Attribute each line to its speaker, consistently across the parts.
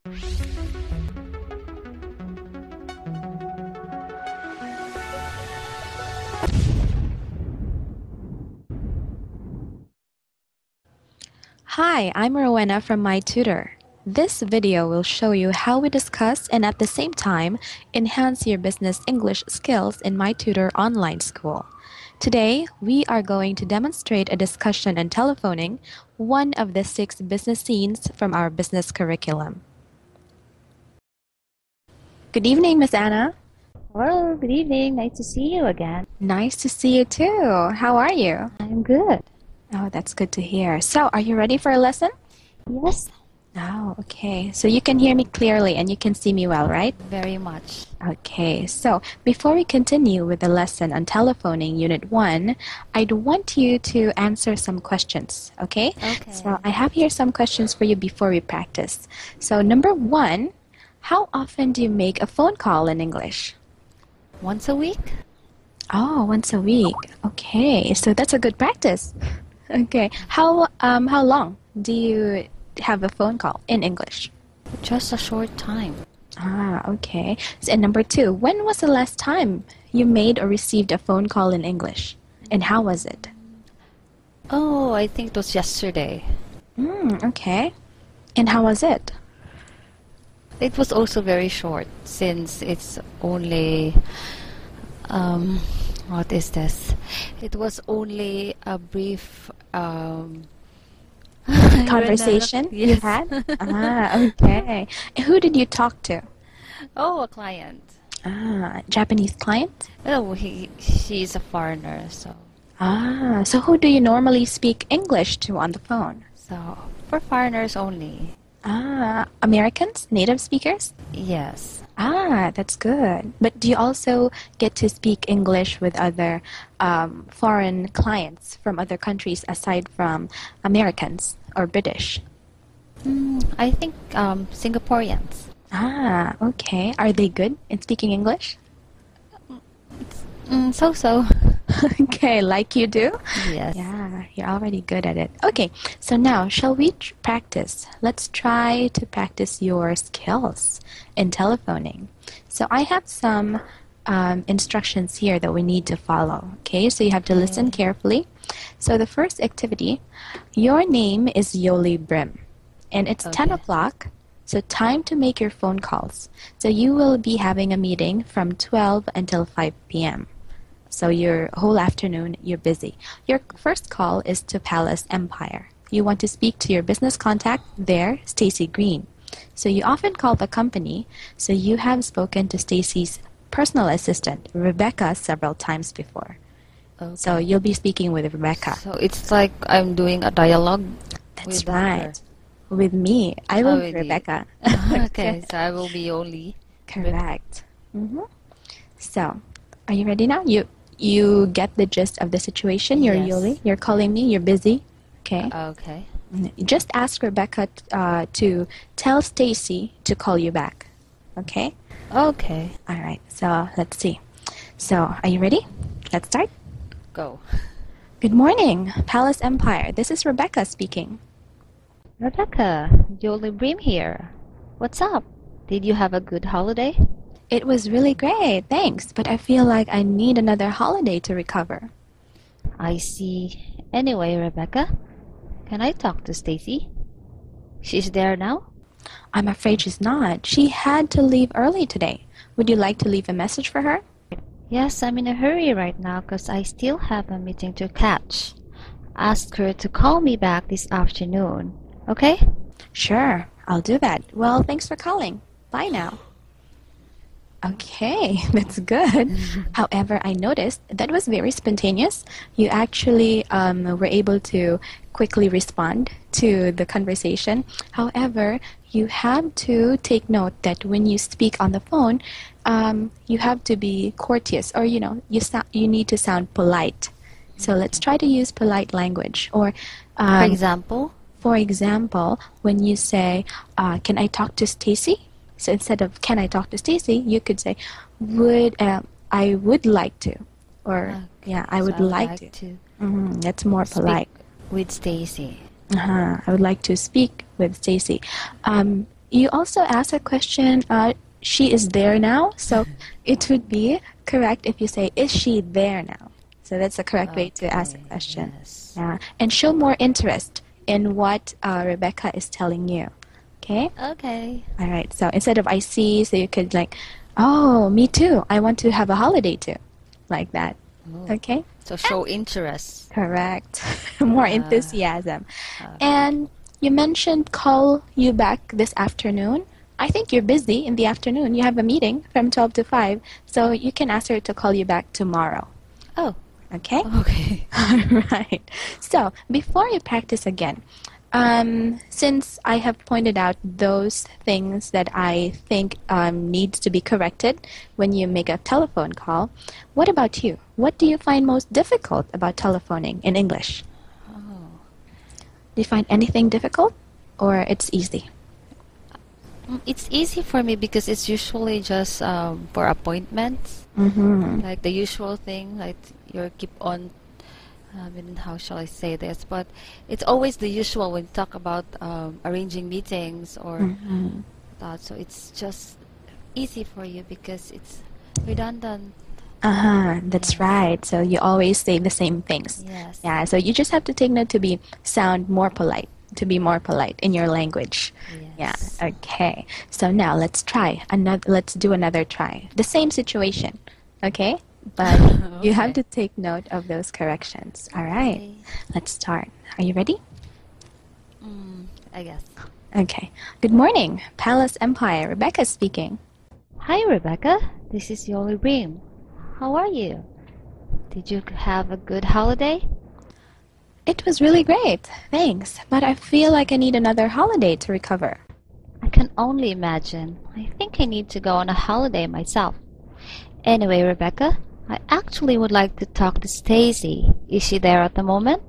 Speaker 1: Hi, I'm Rowena from My Tutor. This video will show you how we discuss and at the same time enhance your business English skills in My Tutor online school. Today, we are going to demonstrate a discussion on telephoning, one of the 6 business scenes from our business curriculum. Good evening, Miss Anna.
Speaker 2: Hello, good evening. Nice to see you again.
Speaker 1: Nice to see you too. How are you?
Speaker 2: I'm good.
Speaker 1: Oh, that's good to hear. So, are you ready for a lesson?
Speaker 2: Yes,
Speaker 1: Oh, okay. So you can hear me clearly and you can see me well, right?
Speaker 2: very much.
Speaker 1: Okay, so before we continue with the lesson on telephoning, Unit 1, I'd want you to answer some questions, okay?
Speaker 2: Okay.
Speaker 1: So I have here some questions for you before we practice. So number 1, how often do you make a phone call in English?
Speaker 2: Once a week?
Speaker 1: Oh, once a week. Okay, so that's a good practice. Okay, how long do you have a phone call in English?
Speaker 2: Just a short time.
Speaker 1: Ah, okay. So, and number 2, when was the last time you made or received a phone call in English? And how was it?
Speaker 2: Oh, I think it was yesterday.
Speaker 1: Okay. And how was it?
Speaker 2: It was also very short since it's only, what is this? It was only a brief,
Speaker 1: Conversation you
Speaker 2: Yes.
Speaker 1: had? Ah, okay. And who did you talk to?
Speaker 2: Oh, a client.
Speaker 1: Ah, Japanese client?
Speaker 2: Oh, she's a foreigner, so
Speaker 1: So who do you normally speak English to on the phone?
Speaker 2: for foreigners only.
Speaker 1: Americans? Native speakers?
Speaker 2: Yes.
Speaker 1: That's good. But do you also get to speak English with other foreign clients from other countries aside from Americans or British?
Speaker 2: I think Singaporeans.
Speaker 1: Okay. Are they good in speaking English?
Speaker 2: So.
Speaker 1: Okay, like you do?
Speaker 2: Yes.
Speaker 1: Yeah, you're already good at it. Okay, so now shall we practice? Let's try to practice your skills in telephoning. So I have some instructions here that we need to follow. Okay, so you have to listen carefully. So the first activity, your name is Yoli Brim, and it's 10
Speaker 2: Okay.
Speaker 1: o'clock. So time to make your phone calls. So you will be having a meeting from 12 until 5 p.m. So your whole afternoon, you're busy. Your first call is to Palace Empire. You want to speak to your business contact there, Stacy Green. So you often call the company, so you have spoken to Stacy's personal assistant, Rebecca, several times before.
Speaker 2: Okay.
Speaker 1: So you'll be speaking with Rebecca.
Speaker 2: So it's like I'm doing a dialogue.
Speaker 1: That's
Speaker 2: with
Speaker 1: right. With me. I will be
Speaker 2: with you.
Speaker 1: Rebecca.
Speaker 2: Okay, so I will be only.
Speaker 1: Correct. So, are you ready now? You get the gist of the situation. You're
Speaker 2: Yes.
Speaker 1: Yoli. You're calling me. You're busy. Okay.
Speaker 2: Okay.
Speaker 1: Just ask Rebecca to tell Stacy to call you back. Okay.
Speaker 2: Okay.
Speaker 1: All right. So let's see. So are you ready? Let's start.
Speaker 2: Go.
Speaker 1: Good morning, Palace Empire. This is Rebecca speaking.
Speaker 2: Rebecca, Jolie Brim here. What's up? Did you have a good holiday?
Speaker 1: It was really great, thanks. But I feel like I need another holiday to recover.
Speaker 2: I see. Anyway, Rebecca, can I talk to Stacy? She's there now?
Speaker 1: I'm afraid she's not. She had to leave early today. Would you like to leave a message for her?
Speaker 2: Yes, I'm in a hurry right now because I still have a meeting to catch. Ask her to call me back this afternoon. Okay?
Speaker 1: Sure, I'll do that. Well, thanks for calling. Bye now. Okay, that's good. However, I noticed that was very spontaneous. You actually were able to quickly respond to the conversation. However, you have to take note that when you speak on the phone, you have to be courteous, or you need to sound polite. So let's try to use polite language. Or, for example, when you say, "Can I talk to Stacy?" So instead of "Can I talk to Stacy?" you could say, I would like to," or I would like to. That's more polite.
Speaker 2: With Stacy.
Speaker 1: I would like to speak with Stacy. You also asked a question, she is there now. So it would be correct if you say, is she there now? So that's the correct way to ask a
Speaker 2: Okay,
Speaker 1: question.
Speaker 2: yes.
Speaker 1: Yeah. And show more interest in what Rebecca is telling you. Okay?
Speaker 2: Okay.
Speaker 1: All right. So instead of I see, so you could like, oh, me too. I want to have a holiday too. Like that.
Speaker 2: Oh.
Speaker 1: Okay?
Speaker 2: So show interest.
Speaker 1: Correct. More enthusiasm. And you mentioned call you back this afternoon. I think you're busy in the afternoon. You have a meeting from 12 to 5, so you can ask her to call you back tomorrow.
Speaker 2: Oh,
Speaker 1: Okay?
Speaker 2: okay.
Speaker 1: All right. So before you practice again, since I have pointed out those things that I think needs to be corrected when you make a telephone call, what about you? What do you find most difficult about telephoning in English?
Speaker 2: Oh.
Speaker 1: Do you find anything difficult, or it's easy?
Speaker 2: It's easy for me because it's usually just for appointments,
Speaker 1: Mm-hmm.
Speaker 2: like the usual thing, like you keep on. How shall I say this? But it's always the usual when you talk about arranging meetings or
Speaker 1: Mm-hmm.
Speaker 2: that. So it's just easy for you because it's redundant.
Speaker 1: Uh-huh, that's
Speaker 2: Yes.
Speaker 1: right. So you always say the same things.
Speaker 2: Yes.
Speaker 1: Yeah, so you just have to take note to sound more polite, to be more polite in your language.
Speaker 2: Yes.
Speaker 1: Yeah, okay. So now let's do another try. The same situation, okay? But you have
Speaker 2: Okay.
Speaker 1: to take note of those corrections. All right.
Speaker 2: Okay.
Speaker 1: Let's start. Are you ready?
Speaker 2: I guess.
Speaker 1: Okay. Good morning, Palace Empire. Rebecca speaking.
Speaker 2: Hi, Rebecca. This is Yoli Reem. How are you? Did you have a good holiday?
Speaker 1: It was really great, thanks. But I feel like I need another holiday to recover.
Speaker 2: I can only imagine. I think I need to go on a holiday myself. Anyway, Rebecca, I actually would like to talk to Stacy. Is she there at the moment?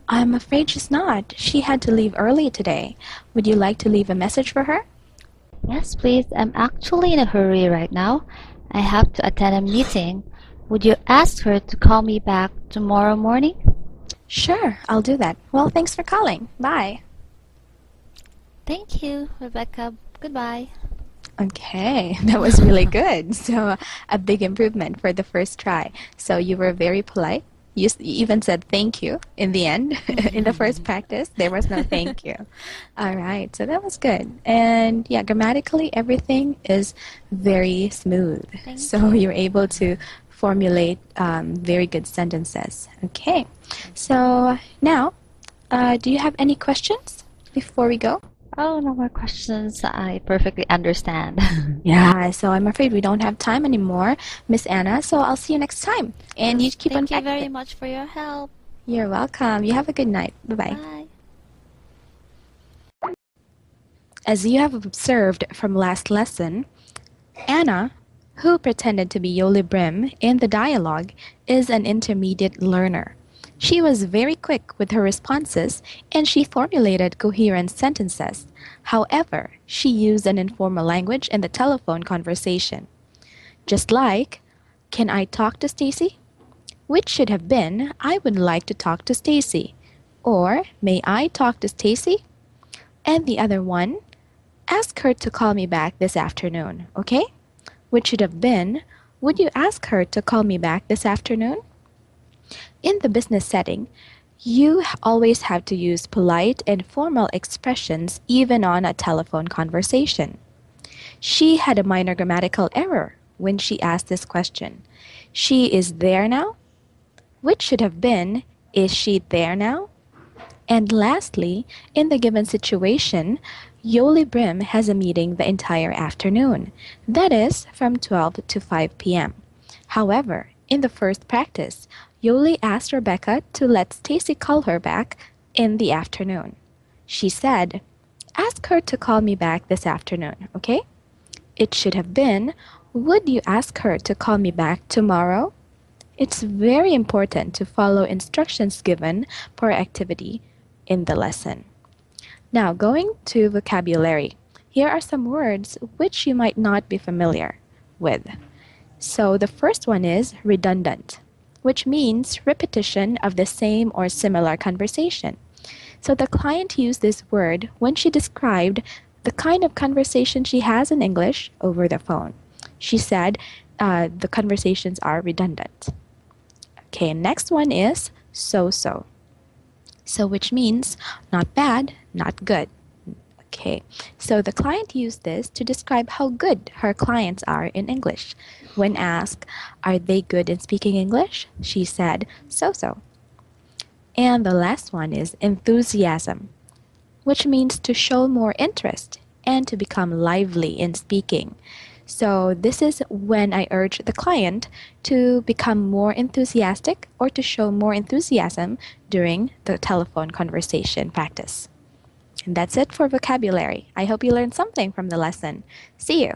Speaker 1: I'm afraid she's not. She had to leave early today. Would you like to leave a message for her?
Speaker 2: Yes, please. I'm actually in a hurry right now. I have to attend a meeting. Would you ask her to call me back tomorrow morning?
Speaker 1: Sure, I'll do that. Well, thanks for calling. Bye.
Speaker 2: Thank you, Rebecca. Goodbye.
Speaker 1: Okay, that was really good. So, a big improvement for the first try. So, you were very polite. You even said thank you in the end. In the first practice, there was no thank you. All right, so that was good. And yeah, grammatically, everything is very smooth.
Speaker 2: Thank
Speaker 1: So,
Speaker 2: you.
Speaker 1: you're able to formulate very good sentences. Okay, so now, do you have any questions before we go?
Speaker 2: Oh, no more questions. I perfectly understand.
Speaker 1: Yeah, so I'm afraid we don't have time anymore, Miss Anna. So I'll see you next time. And you keep on
Speaker 2: Thank you very
Speaker 1: practicing.
Speaker 2: much for your help.
Speaker 1: You're welcome. You have a good night. Bye-bye.
Speaker 2: Bye.
Speaker 1: As you have observed from last lesson, Anna, who pretended to be Yoli Brim in the dialogue, is an intermediate learner. She was very quick with her responses and she formulated coherent sentences. However, she used an informal language in the telephone conversation. Just like, can I talk to Stacy? Which should have been, I would like to talk to Stacy. Or, may I talk to Stacy? And the other one, ask her to call me back this afternoon, okay? Which should have been, would you ask her to call me back this afternoon? In the business setting, you always have to use polite and formal expressions even on a telephone conversation. She had a minor grammatical error when she asked this question. She is there now? Which should have been, is she there now? And lastly, in the given situation, Yoli Brim has a meeting the entire afternoon, that is, from 12 to 5 p.m. However, in the first practice, Yoli asked Rebecca to let Stacy call her back in the afternoon. She said, ask her to call me back this afternoon, okay? It should have been, would you ask her to call me back tomorrow? It's very important to follow instructions given per activity in the lesson. Now, going to vocabulary. Here are some words which you might not be familiar with. So the first one is redundant, which means repetition of the same or similar conversation. So the client used this word when she described the kind of conversation she has in English over the phone. She said the conversations are redundant. Okay, next one is so-so. So which means not bad, not good. Okay, so the client used this to describe how good her clients are in English. When asked, are they good in speaking English? She said, so-so. And the last one is enthusiasm, which means to show more interest and to become lively in speaking. So this is when I urge the client to become more enthusiastic or to show more enthusiasm during the telephone conversation practice. And that's it for vocabulary. I hope you learned something from the lesson. See you!